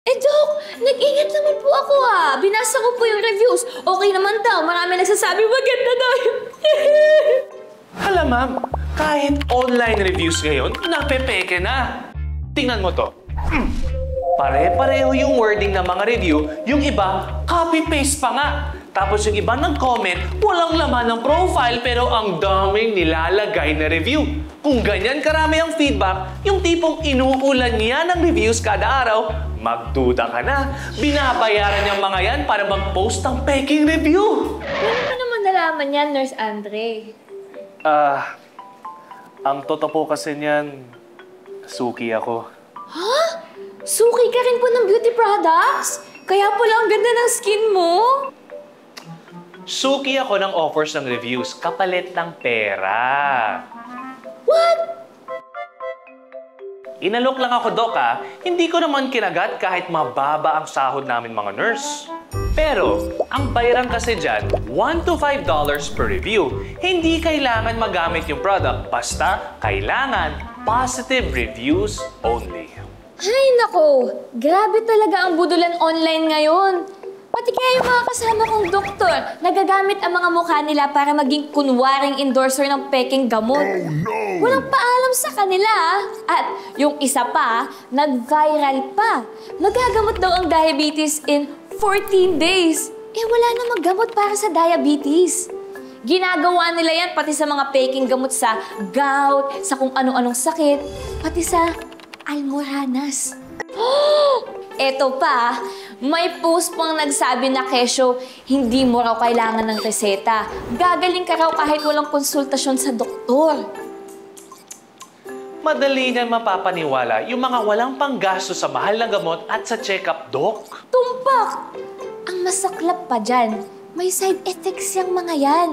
Dok, nag-ingat naman po ako Binasa ko po yung reviews. Okay naman daw. Marami nagsasabi maganda daw. Hala ma'am, kahit online reviews ngayon, napepeke na. Tingnan mo to. Pare-pareho yung wording ng mga review, yung iba, copy-paste pa nga. Tapos yung iba nag-comment, walang laman ng profile pero ang daming nilalagay na review. Kung ganyan karami ang feedback, yung tipong inuulan niya ng reviews kada araw, magduda ka na. Binabayaran niyang mga yan para mag-post ng peking review. Paano mo naman nalaman yan, Nurse Andre? Ang totoo po kasi niyan, suki ako. Ha? Suki ka rin po ng beauty products? Kaya pala ang ganda ng skin mo? Suki ako ng offers ng reviews, kapalit ng pera. What? Inalok lang ako, Doc, Hindi ko naman kinagat kahit mababa ang sahod namin mga nurse. Pero, ang bayaran kasi dyan, $1 to $5 per review. Hindi kailangan magamit yung product, basta kailangan positive reviews only. Ay nako, grabe talaga ang budulan online ngayon. Pati kaya yung mga kasama kong doktor, nagagamit ang mga mukha nila para maging kunwaring endorser ng peking gamot. Oh, no! Walang paalam sa kanila. At yung isa pa, nag-viral pa. Magagamot daw ang diabetes in 14 days. Wala namang gamot para sa diabetes. Ginagawa nila yan pati sa mga peking gamot sa gout, sa kung anong-anong sakit, pati sa almoranas. Eto pa, may post pang nagsabi na kesyo, hindi mo raw kailangan ng reseta. Gagaling ka raw kahit walang konsultasyon sa doktor. Madali niyan mapapaniwala yung mga walang panggasto sa mahal na gamot at sa check-up, Doc. Tumpak! Ang masaklap pa dyan, may side effects yung mga yan.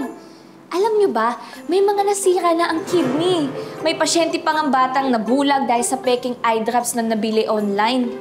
Alam nyo ba, may mga nasira na ang kidney. May pasyente pang ang batang nabulag dahil sa peking eye drops na nabili online.